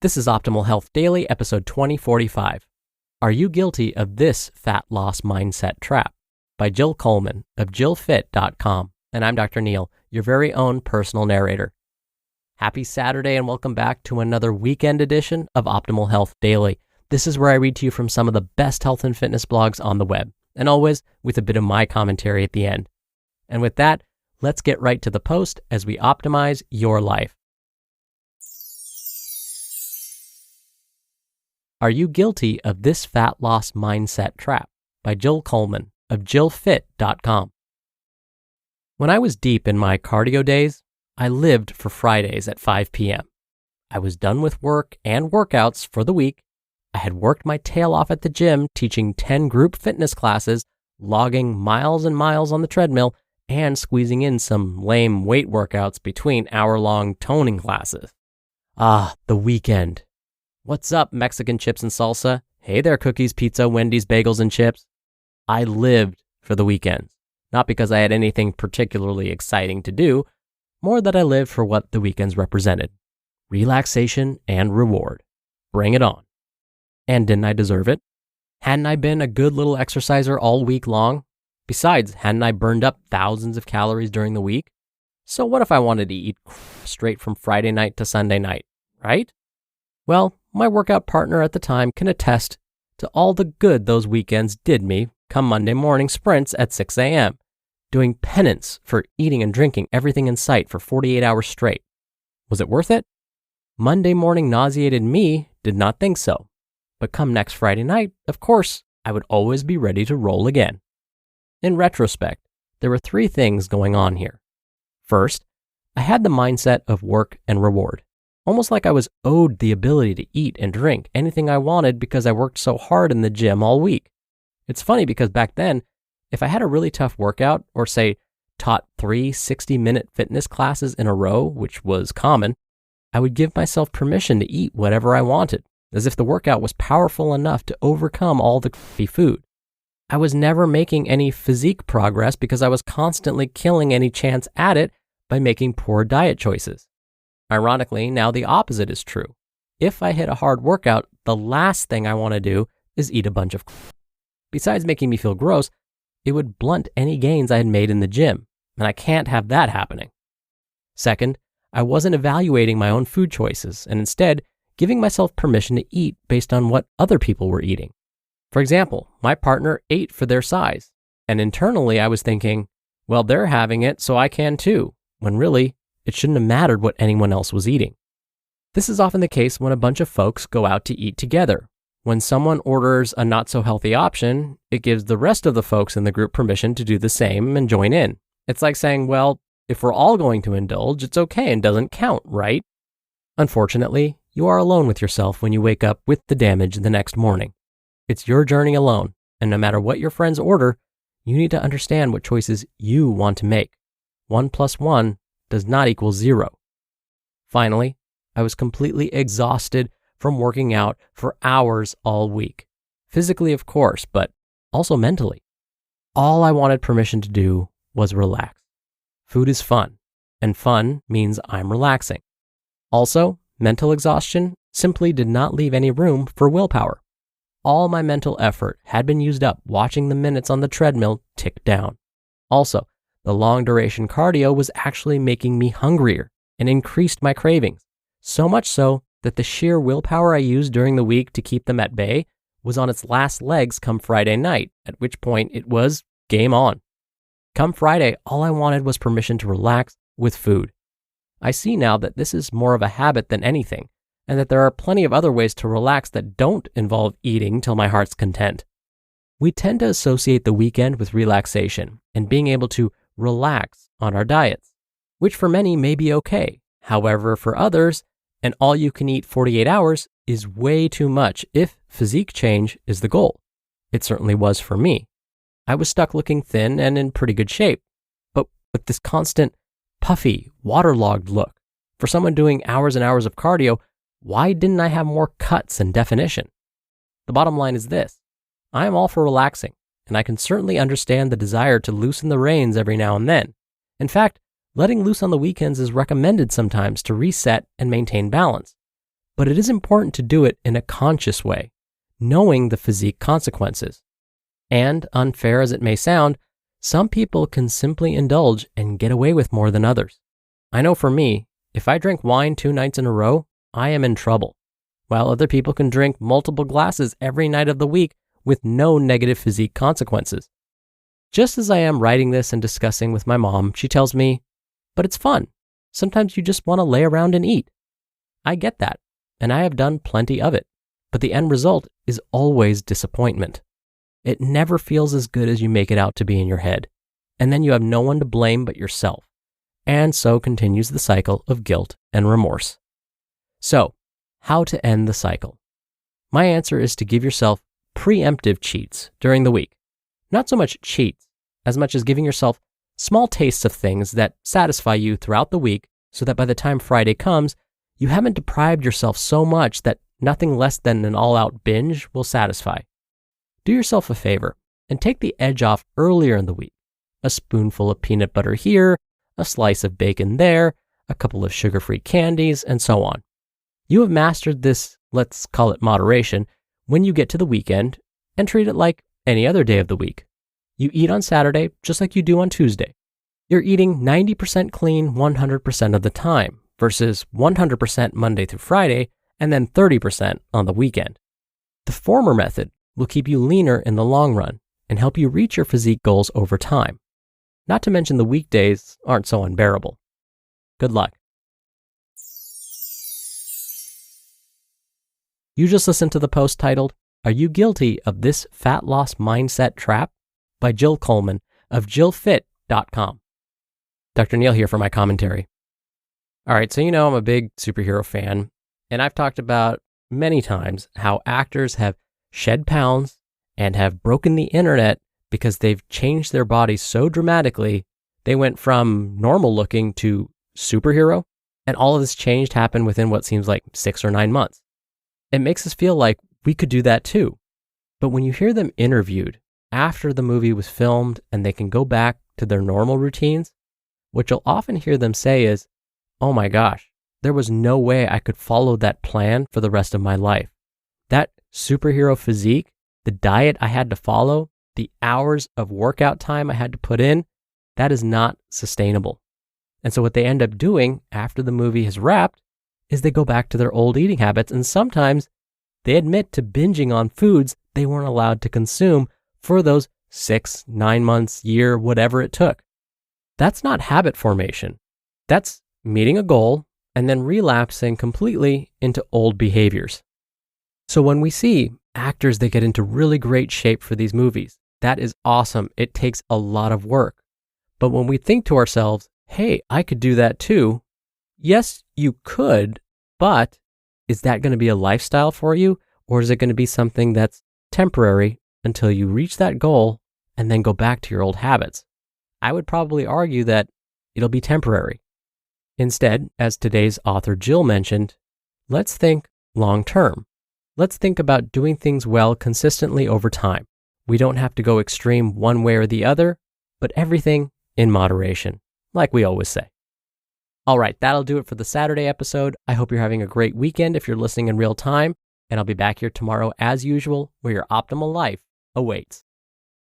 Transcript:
This is Optimal Health Daily, episode 2045. Are you guilty of this fat loss mindset trap? By Jill Coleman of JillFit.com. And I'm Dr. Neil, your very own personal narrator. Happy Saturday and welcome back to another weekend edition of Optimal Health Daily. This is where I read to you from some of the best health and fitness blogs on the web, and always with a bit of my commentary at the end. And with that, let's get right to the post as we optimize your life. Are you guilty of this fat loss mindset trap? By Jill Coleman of JillFit.com. When I was deep in my cardio days, I lived for Fridays at 5 p.m. I was done with work and workouts for the week. I had worked my tail off at the gym teaching 10 group fitness classes, logging miles and miles on the treadmill, and squeezing in some lame weight workouts between hour-long toning classes. Ah, the weekend. What's up, Mexican chips and salsa? Hey there, cookies, pizza, Wendy's, bagels, and chips. I lived for the weekends, not because I had anything particularly exciting to do, more that I lived for what the weekends represented. Relaxation and reward. Bring it on. And didn't I deserve it? Hadn't I been a good little exerciser all week long? Besides, hadn't I burned up thousands of calories during the week? So what if I wanted to eat straight from Friday night to Sunday night, right? Well, my workout partner at the time can attest to all the good those weekends did me come Monday morning sprints at 6 a.m., doing penance for eating and drinking everything in sight for 48 hours straight. Was it worth it? Monday morning nauseated me did not think so. But come next Friday night, of course, I would always be ready to roll again. In retrospect, there were 3 things going on here. First, I had the mindset of work and reward. Almost like I was owed the ability to eat and drink anything I wanted because I worked so hard in the gym all week. It's funny because back then, if I had a really tough workout or say taught 3 60-minute fitness classes in a row, which was common, I would give myself permission to eat whatever I wanted, as if the workout was powerful enough to overcome all the crappy food. I was never making any physique progress because I was constantly killing any chance at it by making poor diet choices. Ironically, now the opposite is true. If I hit a hard workout, the last thing I want to do is eat a bunch of crap. Besides making me feel gross, it would blunt any gains I had made in the gym, and I can't have that happening. Second, I wasn't evaluating my own food choices, and instead giving myself permission to eat based on what other people were eating. For example, my partner ate for their size, and internally I was thinking, well, they're having it, so I can too, when really, it shouldn't have mattered what anyone else was eating. This is often the case when a bunch of folks go out to eat together. When someone orders a not-so-healthy option, it gives the rest of the folks in the group permission to do the same and join in. It's like saying, well, if we're all going to indulge, it's okay and doesn't count, right? Unfortunately, you are alone with yourself when you wake up with the damage the next morning. It's your journey alone, and no matter what your friends order, you need to understand what choices you want to make. 1 + 1 does not equal 0. Finally, I was completely exhausted from working out for hours all week. Physically, of course, but also mentally. All I wanted permission to do was relax. Food is fun, and fun means I'm relaxing. Also, mental exhaustion simply did not leave any room for willpower. All my mental effort had been used up watching the minutes on the treadmill tick down. Also, the long-duration cardio was actually making me hungrier and increased my cravings, so much so that the sheer willpower I used during the week to keep them at bay was on its last legs come Friday night, at which point it was game on. Come Friday, all I wanted was permission to relax with food. I see now that this is more of a habit than anything, and that there are plenty of other ways to relax that don't involve eating till my heart's content. We tend to associate the weekend with relaxation and being able to relax on our diets, which for many may be okay. However, for others, an all-you-can-eat 48 hours is way too much if physique change is the goal. It certainly was for me. I was stuck looking thin and in pretty good shape, but with this constant, puffy, waterlogged look. For someone doing hours and hours of cardio, why didn't I have more cuts and definition? The bottom line is this. I am all for relaxing, and I can certainly understand the desire to loosen the reins every now and then. In fact, letting loose on the weekends is recommended sometimes to reset and maintain balance. But it is important to do it in a conscious way, knowing the physique consequences. And unfair as it may sound, some people can simply indulge and get away with more than others. I know for me, if I drink wine 2 nights in a row, I am in trouble, while other people can drink multiple glasses every night of the week with no negative physique consequences. Just as I am writing this and discussing with my mom, she tells me, but it's fun. Sometimes you just want to lay around and eat. I get that, and I have done plenty of it, but the end result is always disappointment. It never feels as good as you make it out to be in your head, and then you have no one to blame but yourself, and so continues the cycle of guilt and remorse. So, how to end the cycle? My answer is to give yourself preemptive cheats during the week. Not so much cheats, as much as giving yourself small tastes of things that satisfy you throughout the week so that by the time Friday comes, you haven't deprived yourself so much that nothing less than an all-out binge will satisfy. Do yourself a favor and take the edge off earlier in the week. A spoonful of peanut butter here, a slice of bacon there, a couple of sugar-free candies, and so on. You have mastered this, let's call it moderation, when you get to the weekend and treat it like any other day of the week. You eat on Saturday just like you do on Tuesday. You're eating 90% clean 100% of the time versus 100% Monday through Friday and then 30% on the weekend. The former method will keep you leaner in the long run and help you reach your physique goals over time. Not to mention the weekdays aren't so unbearable. Good luck. You just listened to the post titled, "Are You Guilty of This Fat Loss Mindset Trap?" by Jill Coleman of jillfit.com. Dr. Neil here for my commentary. All right, so I'm a big superhero fan, and I've talked about many times how actors have shed pounds and have broken the internet because they've changed their bodies so dramatically. They went from normal looking to superhero, and all of this change happened within what seems like 6 or 9 months. It makes us feel like we could do that too. But when you hear them interviewed after the movie was filmed and they can go back to their normal routines, what you'll often hear them say is, "Oh my gosh, there was no way I could follow that plan for the rest of my life. That superhero physique, the diet I had to follow, the hours of workout time I had to put in, that is not sustainable." And so what they end up doing after the movie has wrapped is they go back to their old eating habits, and sometimes they admit to binging on foods they weren't allowed to consume for those 6, 9 months, year, whatever it took. That's not habit formation. That's meeting a goal and then relapsing completely into old behaviors. So when we see actors that get into really great shape for these movies, that is awesome. It takes a lot of work. But when we think to ourselves, hey, I could do that too. Yes, you could, but is that going to be a lifestyle for you? Or is it going to be something that's temporary until you reach that goal and then go back to your old habits? I would probably argue that it'll be temporary. Instead, as today's author Jill mentioned, let's think long term. Let's think about doing things well consistently over time. We don't have to go extreme one way or the other, but everything in moderation, like we always say. All right, that'll do it for the Saturday episode. I hope you're having a great weekend if you're listening in real time, and I'll be back here tomorrow as usual, where your optimal life awaits.